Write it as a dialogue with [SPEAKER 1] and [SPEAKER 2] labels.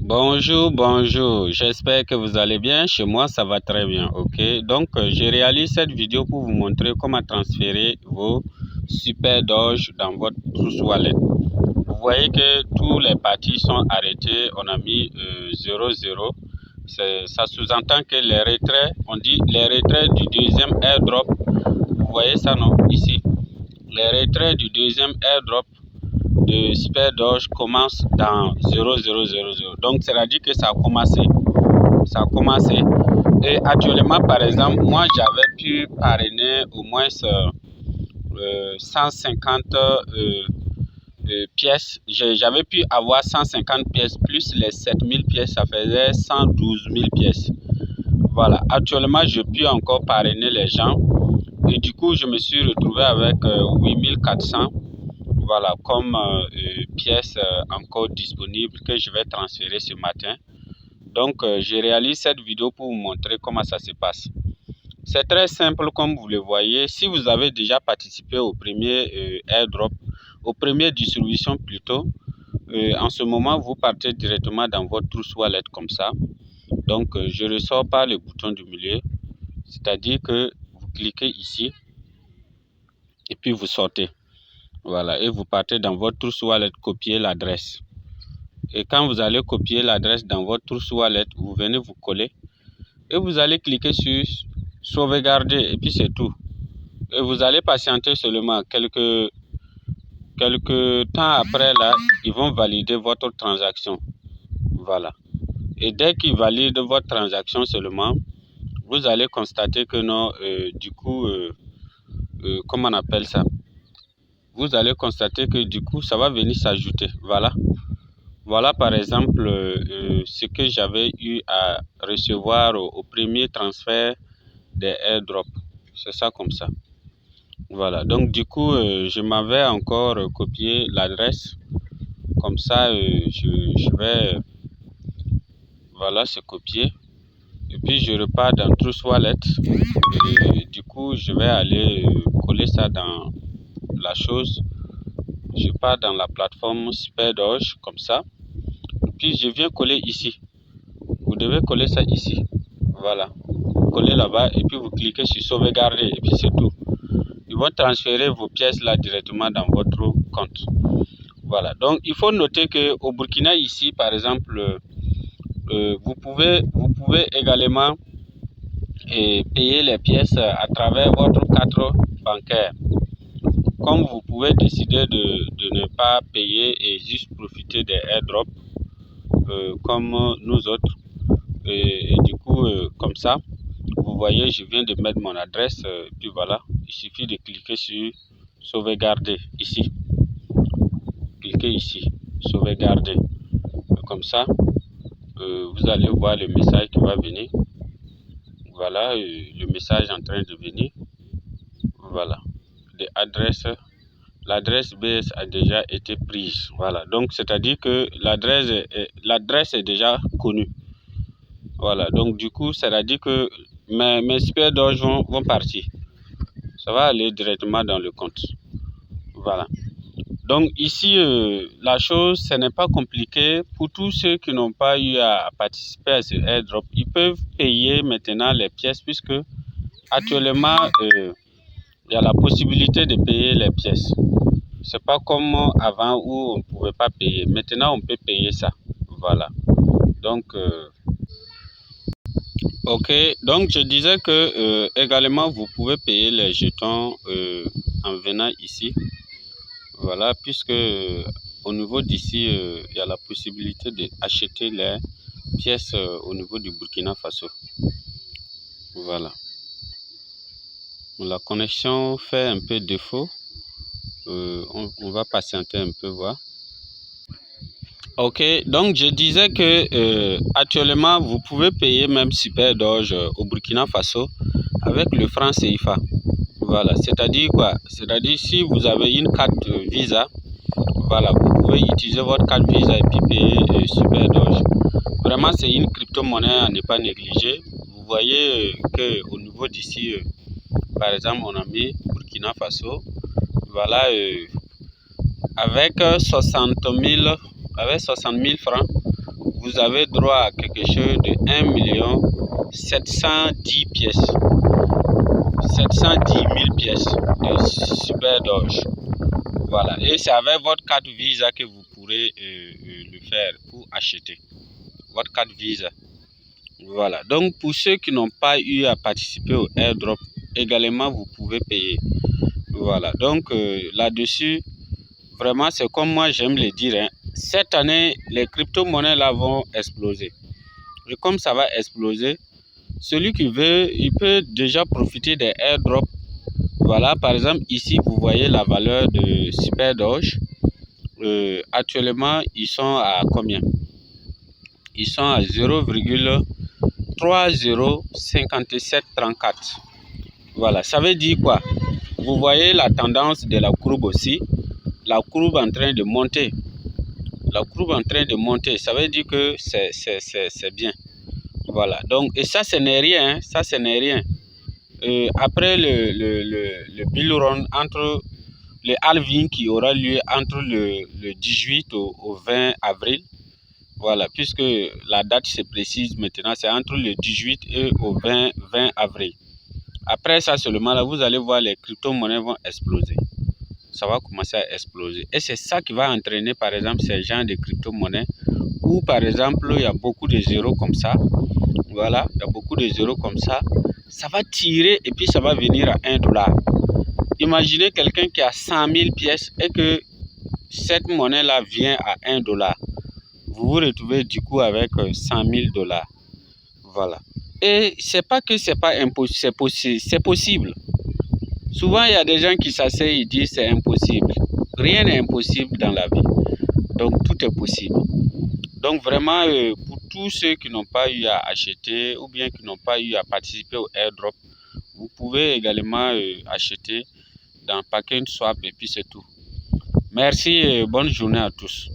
[SPEAKER 1] Bonjour, bonjour, j'espère que vous allez bien. Chez moi ça va très bien, ok. Donc je réalise cette vidéo pour vous montrer comment transférer vos Super Doge dans votre Trust Wallet. Vous voyez que tous les parties sont arrêtés, on a mis 0,0. Ça sous-entend que les retraits, on dit les retraits du deuxième airdrop. Vous voyez ça, non? Ici, les retraits du deuxième airdrop de Super Doge commence dans 0000. Donc, c'est-à-dire que ça a commencé. Ça a commencé. Et actuellement, par exemple, moi, j'avais pu parrainer au moins 150 pièces. J'avais pu avoir 150 pièces plus les 7000 pièces. Ça faisait 112 000 pièces. Voilà. Actuellement, je peux encore parrainer les gens. Et du coup, je me suis retrouvé avec 8400. Voilà, comme pièces encore disponibles que je vais transférer ce matin. Donc, je réalise cette vidéo pour vous montrer comment ça se passe. C'est très simple comme vous le voyez. Si vous avez déjà participé au premier airdrop, au premier distribution plutôt, en ce moment, vous partez directement dans votre Trust Wallet comme ça. Donc, je ressors par le bouton du milieu. C'est-à-dire que vous cliquez ici et puis vous sortez. Voilà, et vous partez dans votre Trust Wallet, copier l'adresse. Et quand vous allez copier l'adresse dans votre Trust Wallet, vous venez vous coller. Et vous allez cliquer sur sauvegarder et puis c'est tout. Et vous allez patienter seulement quelques temps après là, ils vont valider votre transaction. Voilà. Et dès qu'ils valident votre transaction seulement, vous allez constater que non, du coup, comment on appelle ça? Vous allez constater que du coup, ça va venir s'ajouter. Voilà. Voilà par exemple ce que j'avais eu à recevoir au premier transfert des airdrops. C'est ça comme ça. Voilà. Donc du coup, je m'avais encore copié l'adresse. Comme ça, je vais... voilà, c'est copié. Et puis je repars dans Trust Wallet. Et du coup, je vais aller coller ça dans la chose. Je pars dans la plateforme Super Doge comme ça. Puis je viens coller ici. Vous devez coller ça ici. Voilà. Coller là-bas et puis vous cliquez sur sauvegarder et puis c'est tout. Ils vont transférer vos pièces là directement dans votre compte. Voilà. Donc il faut noter que au Burkina ici par exemple, vous pouvez également payer les pièces à travers votre carte bancaire. Comme vous pouvez décider de ne pas payer et juste profiter des airdrops comme nous autres. Et du coup, comme ça, vous voyez, je viens de mettre mon adresse. Puis voilà, il suffit de cliquer sur sauvegarder ici. Cliquez ici, sauvegarder. Comme ça, vous allez voir le message qui va venir. Voilà, le message en train de venir. Voilà, l'adresse BS a déjà été prise. Voilà, donc c'est-à-dire que l'adresse est déjà connue. Voilà, donc du coup, c'est-à-dire que mes Super Doge vont partir. Ça va aller directement dans le compte. Voilà. Donc ici, la chose, ce n'est pas compliqué. Pour tous ceux qui n'ont pas eu à participer à ce airdrop, ils peuvent payer maintenant les pièces puisque actuellement, il y a la possibilité de payer les pièces. C'est pas comme avant où on ne pouvait pas payer. Maintenant, on peut payer ça. Voilà. Donc, ok. Donc, je disais que également, vous pouvez payer les jetons en venant ici. Voilà, puisque au niveau d'ici, il y a la possibilité d'acheter les pièces au niveau du Burkina Faso. Voilà. La connexion fait un peu défaut. On va patienter un peu, voir. Ok, donc je disais que actuellement, vous pouvez payer même Super Doge au Burkina Faso avec le franc CFA. Voilà, c'est-à-dire quoi? C'est-à-dire si vous avez une carte Visa, voilà, vous pouvez utiliser votre carte Visa et puis payer Super Doge. Vraiment, c'est une crypto-monnaie à ne pas négliger. Vous voyez qu'au niveau d'ici, par exemple, on a mis Burkina Faso. Voilà, avec 60 000 francs, vous avez droit à quelque chose de 1 710 pièces. 710 000 pièces de Super Doge. Voilà. Et c'est avec votre carte Visa que vous pourrez le faire pour acheter. Votre carte Visa. Voilà. Donc, pour ceux qui n'ont pas eu à participer au airdrop, également, vous pouvez payer. Voilà. Donc, là-dessus, vraiment, c'est comme moi, j'aime le dire. Hein. Cette année, les crypto-monnaies là vont exploser. Et comme ça va exploser, celui qui veut, il peut déjà profiter des airdrops. Voilà, par exemple, ici, vous voyez la valeur de Super Doge. Actuellement, ils sont à combien? Ils sont à 0,305734. Voilà, ça veut dire quoi? Vous voyez la tendance de la courbe aussi. La courbe en train de monter. La courbe en train de monter, ça veut dire que c'est bien. Voilà, donc, et ça, ce n'est rien. Hein, ça, ce n'est rien. Après le bull run entre le halving qui aura lieu entre le 18 au 20 avril, voilà, puisque la date se précise maintenant, c'est entre le 18 et au 20 avril. Après ça seulement, là, vous allez voir les crypto-monnaies vont exploser. Ça va commencer à exploser. Et c'est ça qui va entraîner, par exemple, ces gens de crypto-monnaies où, par exemple, il y a beaucoup de zéros comme ça. Voilà, il y a beaucoup de zéros comme ça. Ça va tirer et puis ça va venir à 1 $. Imaginez quelqu'un qui a 100 000 pièces et que cette monnaie-là vient à 1 $. Vous vous retrouvez du coup avec 100 000 $. Voilà. Et c'est pas que c'est pas impossible, c'est possible. Souvent, il y a des gens qui s'asseyent et disent c'est impossible. Rien n'est impossible dans la vie. Donc, tout est possible. Donc, vraiment, pour tous ceux qui n'ont pas eu à acheter ou bien qui n'ont pas eu à participer au airdrop, vous pouvez également acheter dans ParknSwap et puis c'est tout. Merci et bonne journée à tous.